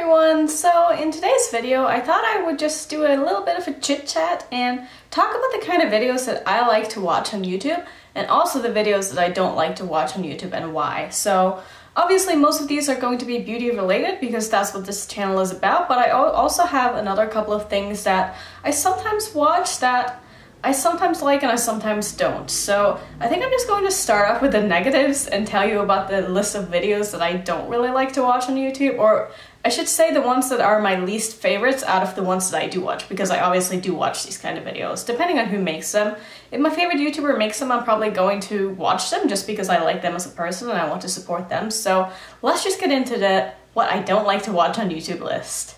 everyone! So in today's video I thought I would just do a little bit of a chit chat and talk about the kind of videos that I like to watch on YouTube and also the videos that I don't like to watch on YouTube and why. So obviously most of these are going to be beauty related because that's what this channel is about, but I also have another couple of things that I sometimes watch that I sometimes like and I sometimes don't. So I think I'm just going to start off with the negatives and tell you about the list of videos that I don't really like to watch on YouTube, or I should say the ones that are my least favorites out of the ones that I do watch, because I obviously do watch these kind of videos, depending on who makes them. If my favorite YouTuber makes them, I'm probably going to watch them just because I like them as a person and I want to support them. So let's just get into the what I don't like to watch on YouTube list.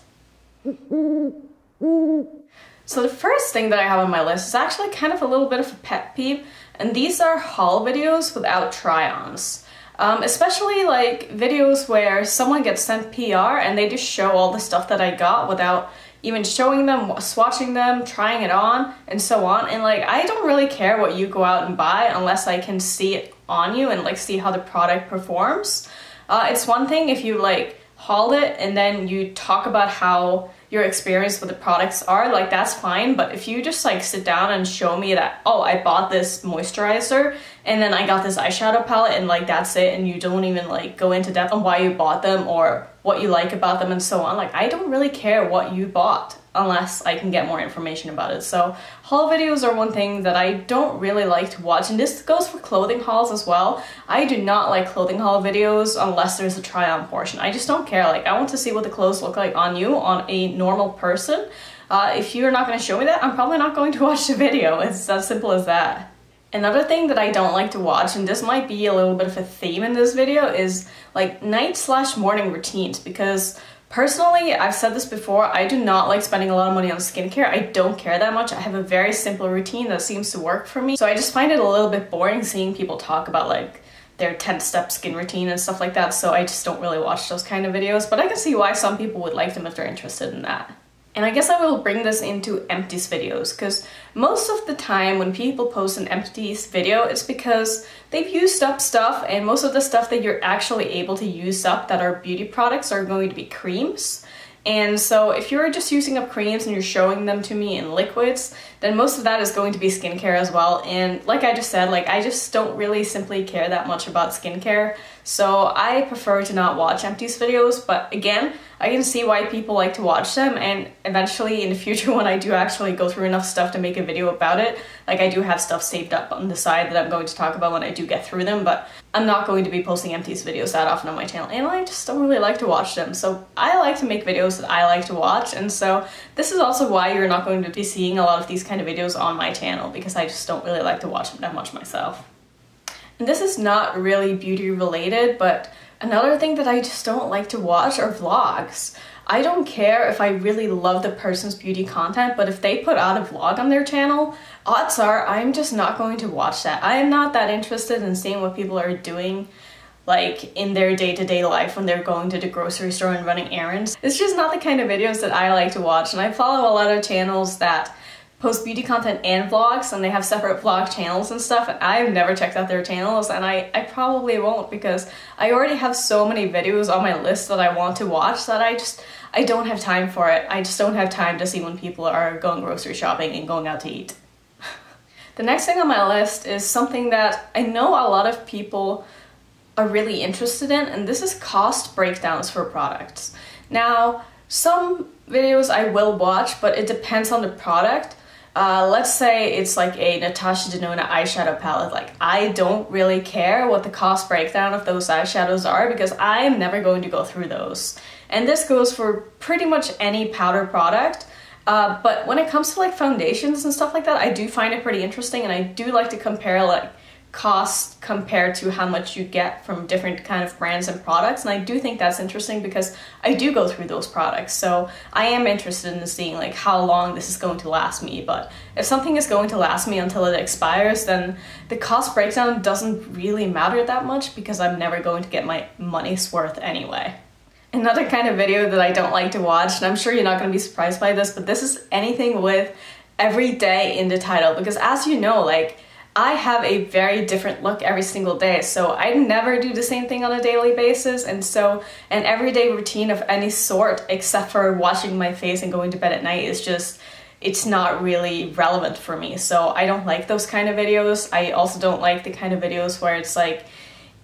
So the first thing that I have on my list is actually kind of a little bit of a pet peeve, and these are haul videos without try-ons. Especially like videos where someone gets sent PR and they just show all the stuff that I got without even showing them, swatching them, trying it on, and so on. And like, I don't really care what you go out and buy unless I can see it on you and like see how the product performs. It's one thing if you like haul it and then you talk about how your experience with the products are, like that's fine, but if you just like sit down and show me that, oh, I bought this moisturizer and then I got this eyeshadow palette and like that's it, and you don't even like go into depth on why you bought them or what you like about them and so on, like I don't really care what you bought unless I can get more information about it. So haul videos are one thing that I don't really like to watch, and this goes for clothing hauls as well. I do not like clothing haul videos unless there's a try-on portion. I just don't care. Like, I want to see what the clothes look like on you, on a normal person. If you're not going to show me that, I'm probably not going to watch the video. It's as simple as that. Another thing that I don't like to watch, and this might be a little bit of a theme in this video, is like night/morning routines, because personally, I've said this before, I do not like spending a lot of money on skincare. I don't care that much. I have a very simple routine that seems to work for me. So I just find it a little bit boring seeing people talk about like their 10-step skin routine and stuff like that. So I just don't really watch those kind of videos, but I can see why some people would like them if they're interested in that. And I guess I will bring this into Empties videos, because most of the time when people post an Empties video, it's because they've used up stuff, and most of the stuff that you're actually able to use up that are beauty products are going to be creams. And so if you're just using up creams and you're showing them to me in liquids, then most of that is going to be skincare as well. And like I just said, like I just don't really simply care that much about skincare. So I prefer to not watch Empties videos, but again, I can see why people like to watch them, and eventually in the future when I do actually go through enough stuff to make a video about it, like I do have stuff saved up on the side that I'm going to talk about when I do get through them, but I'm not going to be posting Empties videos that often on my channel, and I just don't really like to watch them. So I like to make videos that I like to watch, and so this is also why you're not going to be seeing a lot of these kind of videos on my channel, because I just don't really like to watch them that much myself. And this is not really beauty related, but another thing that I just don't like to watch are vlogs. I don't care if I really love the person's beauty content, but if they put out a vlog on their channel, odds are I'm just not going to watch that. I am not that interested in seeing what people are doing like in their day-to-day life when they're going to the grocery store and running errands. It's just not the kind of videos that I like to watch, and I follow a lot of channels that post beauty content and vlogs, and they have separate vlog channels and stuff, and I've never checked out their channels, and I probably won't, because I already have so many videos on my list that I want to watch that I don't have time for it. I just don't have time to see when people are going grocery shopping and going out to eat. The next thing on my list is something that I know a lot of people are really interested in, and this is cost breakdowns for products. Now, some videos I will watch, but it depends on the product. Let's say it's like a Natasha denona eyeshadow palette. Like, I don't really care what the cost breakdown of those eyeshadows are, because I am never going to go through those. And this goes for pretty much any powder product. But when it comes to like foundations and stuff like that, I do find it pretty interesting, and I do like to compare like cost compared to how much you get from different kind of brands and products, and I do think that's interesting because I do go through those products, so I am interested in seeing like how long this is going to last me. But if something is going to last me until it expires, then the cost breakdown doesn't really matter that much, because I'm never going to get my money's worth anyway. Another kind of video that I don't like to watch, and I'm sure you're not going to be surprised by this, but this is anything with every day in the title, because as you know, like I have a very different look every single day, so I never do the same thing on a daily basis, and so an everyday routine of any sort except for washing my face and going to bed at night is just, it's not really relevant for me. So I don't like those kind of videos. I also don't like the kind of videos where it's like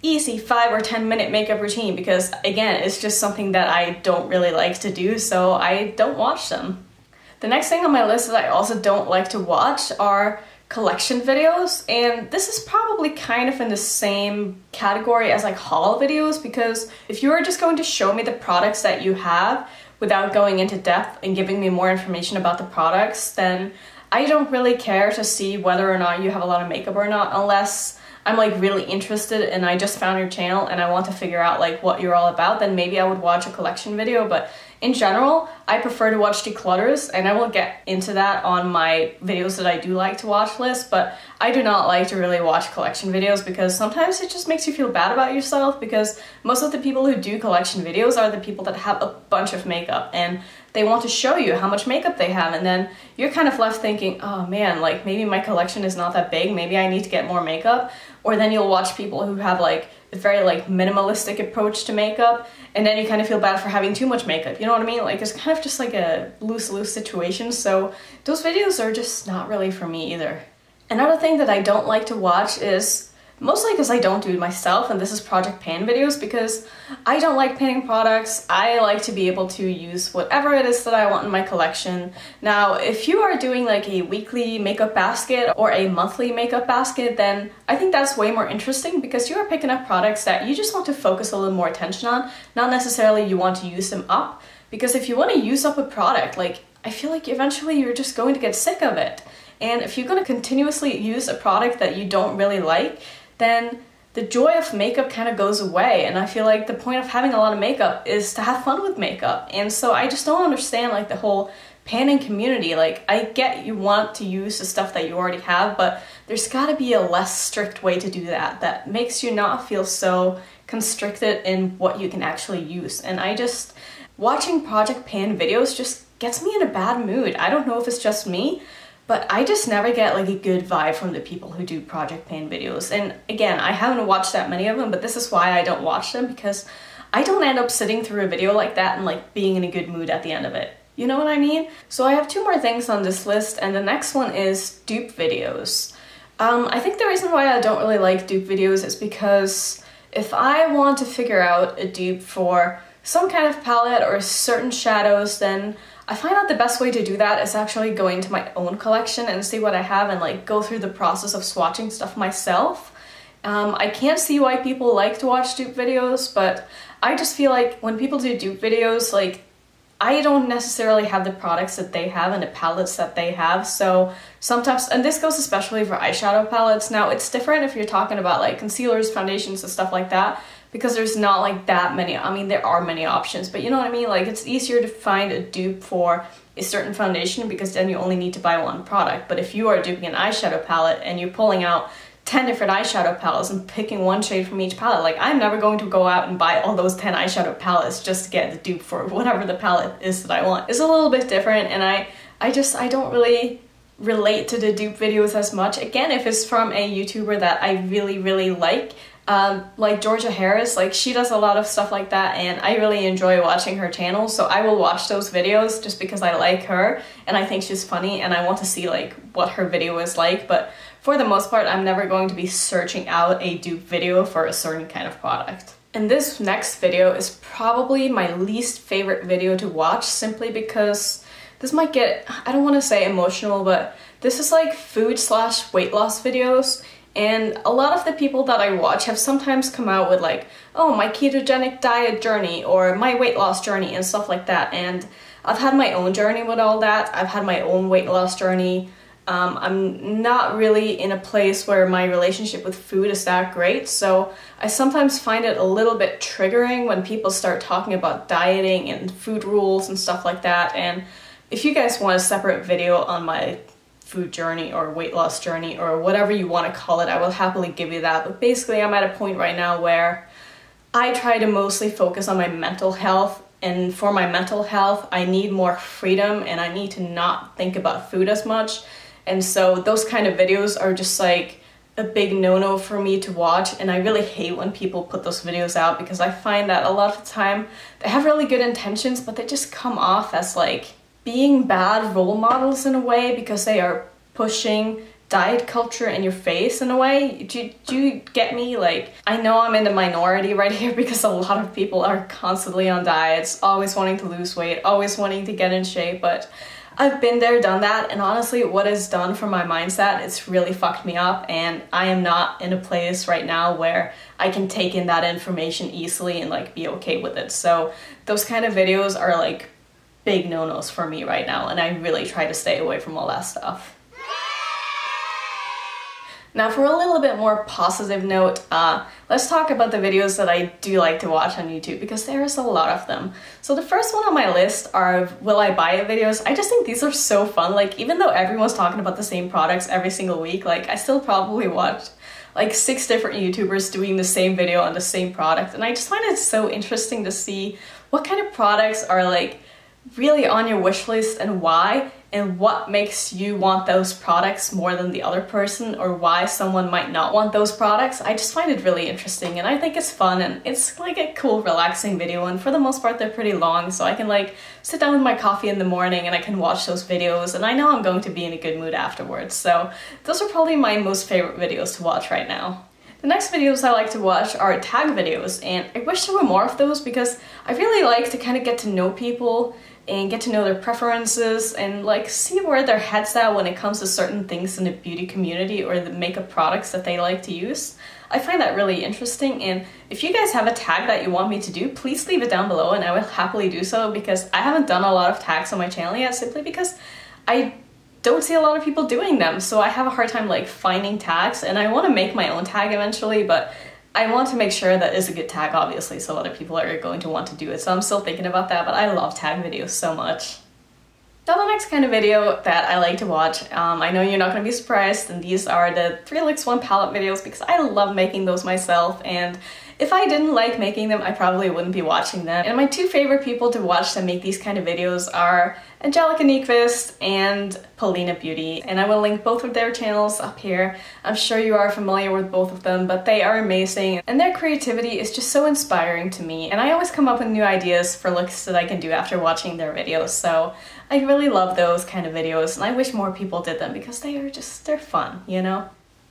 easy 5 or 10 minute makeup routine, because again, it's just something that I don't really like to do, so I don't watch them. The next thing on my list that I also don't like to watch are collection videos, and this is probably kind of in the same category as like haul videos, because if you are just going to show me the products that you have without going into depth and giving me more information about the products, then I don't really care to see whether or not you have a lot of makeup or not, unless I'm like really interested and I just found your channel and I want to figure out like what you're all about, then maybe I would watch a collection video. But in general, I prefer to watch Declutters, and I will get into that on my videos that I do like to watch list, but I do not like to really watch collection videos because sometimes it just makes you feel bad about yourself, because most of the people who do collection videos are the people that have a bunch of makeup and they want to show you how much makeup they have, and then you're kind of left thinking, oh man, like maybe my collection is not that big, maybe I need to get more makeup. Or then you'll watch people who have like a very like minimalistic approach to makeup, and then you kind of feel bad for having too much makeup, you know what I mean? Like it's kind of just like a lose-lose situation, so those videos are just not really for me either. Another thing that I don't like to watch is, mostly because I don't do it myself, and this is project pan videos, because I don't like panning products. I like to be able to use whatever it is that I want in my collection. Now, if you are doing like a weekly makeup basket or a monthly makeup basket, then I think that's way more interesting, because you are picking up products that you just want to focus a little more attention on, not necessarily you want to use them up. Because if you want to use up a product, like I feel like eventually you're just going to get sick of it. And if you're going to continuously use a product that you don't really like, then the joy of makeup kind of goes away, and I feel like the point of having a lot of makeup is to have fun with makeup. And so I just don't understand like the whole panning community. Like I get you want to use the stuff that you already have, but there's got to be a less strict way to do that that makes you not feel so constricted in what you can actually use. And I just, watching project pan videos just gets me in a bad mood. I don't know if it's just me, but I just never get like a good vibe from the people who do project pan videos. And again, I haven't watched that many of them, but this is why I don't watch them, because I don't end up sitting through a video like that and like being in a good mood at the end of it. You know what I mean? So I have 2 more things on this list, and the next one is dupe videos. I think the reason why I don't really like dupe videos is because if I want to figure out a dupe for some kind of palette or certain shadows, then I find out the best way to do that is actually going to my own collection and see what I have and like go through the process of swatching stuff myself. I can't see why people like to watch dupe videos, but I just feel like when people do dupe videos, like I don't necessarily have the products that they have and the palettes that they have, so sometimes, and this goes especially for eyeshadow palettes. Now it's different if you're talking about like concealers, foundations and stuff like that, because there's not like that many, I mean there are many options, but you know what I mean, like it's easier to find a dupe for a certain foundation because then you only need to buy one product. But if you are duping an eyeshadow palette and you're pulling out 10 different eyeshadow palettes and picking one shade from each palette, like I'm never going to go out and buy all those 10 eyeshadow palettes just to get the dupe for whatever the palette is that I want. It's a little bit different, and I don't really relate to the dupe videos as much. Again, if it's from a YouTuber that I really like Georgia Harris, like she does a lot of stuff like that and I really enjoy watching her channel, so I will watch those videos just because I like her and I think she's funny and I want to see like what her video is like. But for the most part, I'm never going to be searching out a dupe video for a certain kind of product. And this next video is probably my least favorite video to watch, simply because this might get, I don't want to say emotional, but this is like food/weight loss videos. And a lot of the people that I watch have sometimes come out with like, oh, my ketogenic diet journey or my weight loss journey and stuff like that. And I've had my own journey with all that. I've had my own weight loss journey. I'm not really in a place where my relationship with food is that great. So I sometimes find it a little bit triggering when people start talking about dieting and food rules and stuff like that. And if you guys want a separate video on my food journey or weight loss journey or whatever you want to call it, I will happily give you that. But basically I'm at a point right now where I try to mostly focus on my mental health, and for my mental health I need more freedom and I need to not think about food as much. And so those kind of videos are just like a big no-no for me to watch, and I really hate when people put those videos out because I find that a lot of the time they have really good intentions, but they just come off as like being bad role models in a way because they are pushing diet culture in your face in a way. Do you get me? Like, I know I'm in the minority right here because a lot of people are constantly on diets, always wanting to lose weight, always wanting to get in shape, but I've been there, done that, and honestly what it's done for my mindset, it's really fucked me up, and I am not in a place right now where I can take in that information easily and like be okay with it. So those kind of videos are like big no-nos for me right now, and I really try to stay away from all that stuff. Now for a little bit more positive note, let's talk about the videos that I do like to watch on YouTube because there's a lot of them. So the first one on my list are Will I Buy It videos. I just think these are so fun. Like, even though everyone's talking about the same products every single week, like I still probably watch like 6 different YouTubers doing the same video on the same product, and I just find it so interesting to see what kind of products are like really on your wish list and why, and what makes you want those products more than the other person, or why someone might not want those products. I just find it really interesting, and I think it's fun, and it's like a cool relaxing video, and for the most part they're pretty long, so I can like sit down with my coffee in the morning and I can watch those videos, and I know I'm going to be in a good mood afterwards. So those are probably my most favorite videos to watch right now. The next videos I like to watch are tag videos, and I wish there were more of those because I really like to kind of get to know people and get to know their preferences and like see where their head's at when it comes to certain things in the beauty community or the makeup products that they like to use. I find that really interesting, and if you guys have a tag that you want me to do, please leave it down below and I will happily do so, because I haven't done a lot of tags on my channel yet simply because I don't see a lot of people doing them, so I have a hard time like finding tags, and I want to make my own tag eventually, but I want to make sure that it's a good tag, obviously, so other people are going to want to do it. So I'm still thinking about that, but I love tag videos so much. Now the next kind of video that I like to watch, I know you're not going to be surprised, and these are the 3 looks 1 palette videos because I love making those myself, and if I didn't like making them, I probably wouldn't be watching them. And my 2 favorite people to watch that make these kind of videos are Angelicas and Paulina Beauty, and I will link both of their channels up here. I'm sure you are familiar with both of them, but they are amazing, and their creativity is just so inspiring to me, and I always come up with new ideas for looks that I can do after watching their videos, so I really love those kind of videos, and I wish more people did them because they're fun, you know?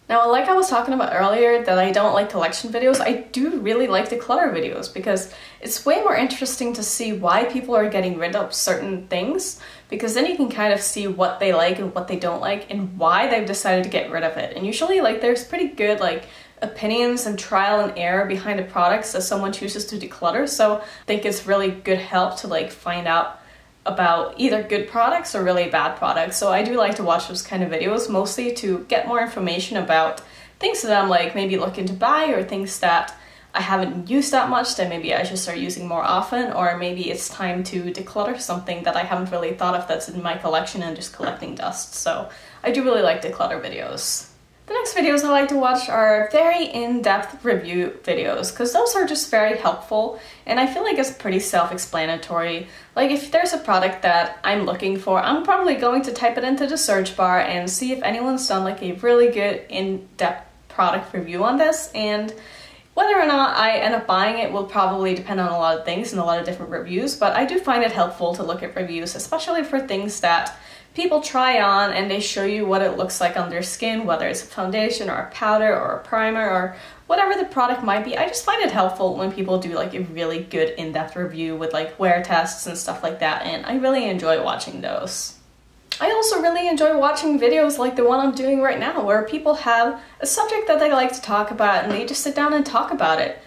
Now, like I was talking about earlier that I don't like collection videos, I do really like declutter videos because it's way more interesting to see why people are getting rid of certain things, because then you can kind of see what they like and what they don't like and why they've decided to get rid of it. And usually like there's pretty good like opinions and trial and error behind the products that someone chooses to declutter, so I think it's really good help to like find out about either good products or really bad products. So I do like to watch those kind of videos, mostly to get more information about things that I'm like maybe looking to buy, or things that I haven't used that much that maybe I should start using more often, or maybe it's time to declutter something that I haven't really thought of that's in my collection and just collecting dust. So I do really like declutter videos. The next videos I like to watch are very in-depth review videos, because those are just very helpful, and I feel like it's pretty self-explanatory. Like if there's a product that I'm looking for, I'm probably going to type it into the search bar and see if anyone's done like a really good in-depth product review on this, and whether or not I end up buying it will probably depend on a lot of things and a lot of different reviews, but I do find it helpful to look at reviews, especially for things that people try on and they show you what it looks like on their skin, whether it's a foundation or a powder or a primer or whatever the product might be. I just find it helpful when people do like a really good in-depth review with like wear tests and stuff like that, and I really enjoy watching those. I also really enjoy watching videos like the one I'm doing right now, where people have a subject that they like to talk about and they just sit down and talk about it.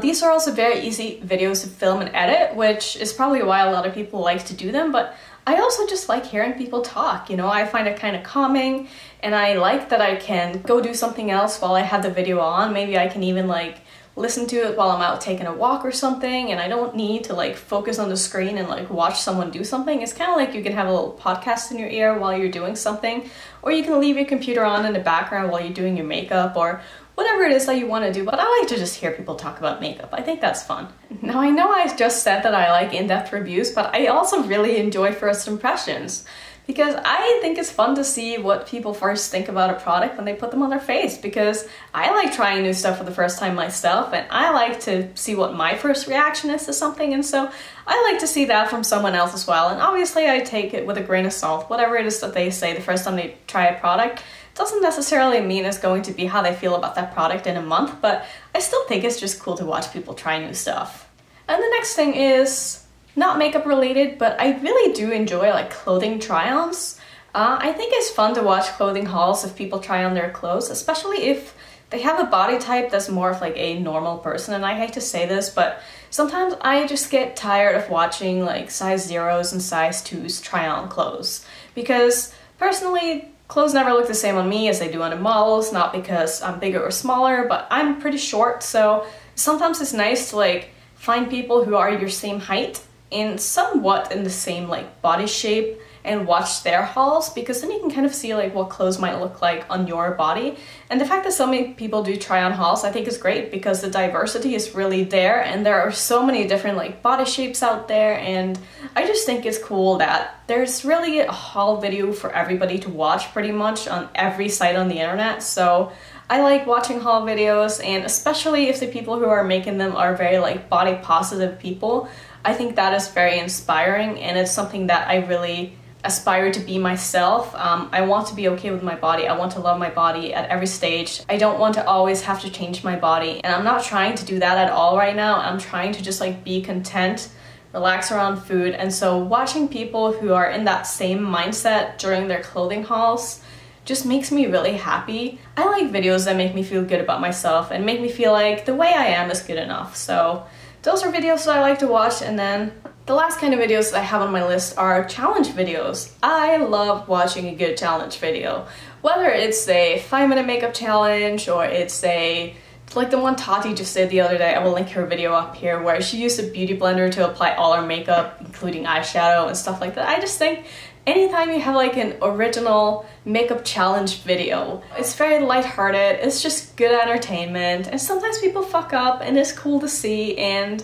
These are also very easy videos to film and edit, which is probably why a lot of people like to do them, but I also just like hearing people talk, you know? I find it kind of calming, and I like that I can go do something else while I have the video on. Maybe I can even like listen to it while I'm out taking a walk or something, and I don't need to like focus on the screen and like watch someone do something. It's kind of like you can have a little podcast in your ear while you're doing something, or you can leave your computer on in the background while you're doing your makeup, or whatever it is that you want to do, but I like to just hear people talk about makeup. I think that's fun. Now I know I just said that I like in-depth reviews, but I also really enjoy first impressions, because I think it's fun to see what people first think about a product when they put them on their face, because I like trying new stuff for the first time myself, and I like to see what my first reaction is to something, and so I like to see that from someone else as well. And obviously I take it with a grain of salt. Whatever it is that they say the first time they try a product doesn't necessarily mean it's going to be how they feel about that product in a month, but I still think it's just cool to watch people try new stuff. And the next thing is not makeup related, but I really do enjoy like clothing try-ons. I think it's fun to watch clothing hauls if people try on their clothes, especially if they have a body type that's more of like a normal person. And I hate to say this, but sometimes I just get tired of watching like size 0s and size 2s try on clothes, because personally clothes never look the same on me as they do on the models, not because I'm bigger or smaller, but I'm pretty short, so sometimes it's nice to like find people who are your same height and somewhat in the same like body shape and watch their hauls, because then you can kind of see like what clothes might look like on your body. And the fact that so many people do try on hauls I think is great, because the diversity is really there and there are so many different like body shapes out there, and I just think it's cool that there's really a haul video for everybody to watch pretty much on every site on the internet. So I like watching haul videos, and especially if the people who are making them are very like body positive people, I think that is very inspiring, and it's something that I really aspire to be myself. I want to be okay with my body. I want to love my body at every stage. I don't want to always have to change my body, and I'm not trying to do that at all right now. I'm trying to just like be content, relax around food, and so watching people who are in that same mindset during their clothing hauls just makes me really happy. I like videos that make me feel good about myself and make me feel like the way I am is good enough. So those are videos that I like to watch. And then the last kind of videos that I have on my list are challenge videos. I love watching a good challenge video. Whether it's a 5-minute makeup challenge or it's like the one Tati just did the other day. I will link her video up here, where she used a beauty blender to apply all her makeup, including eyeshadow and stuff like that. I just think anytime you have like an original makeup challenge video, it's very lighthearted, it's just good entertainment, and sometimes people fuck up and it's cool to see, and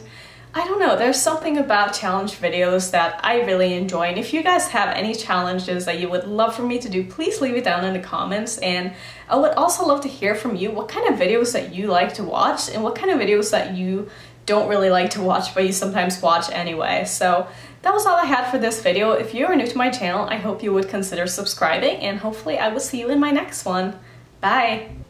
I don't know, there's something about challenge videos that I really enjoy. And if you guys have any challenges that you would love for me to do, please leave it down in the comments. And I would also love to hear from you what kind of videos that you like to watch and what kind of videos that you don't really like to watch but you sometimes watch anyway. So that was all I had for this video. If you are new to my channel, I hope you would consider subscribing, and hopefully I will see you in my next one. Bye!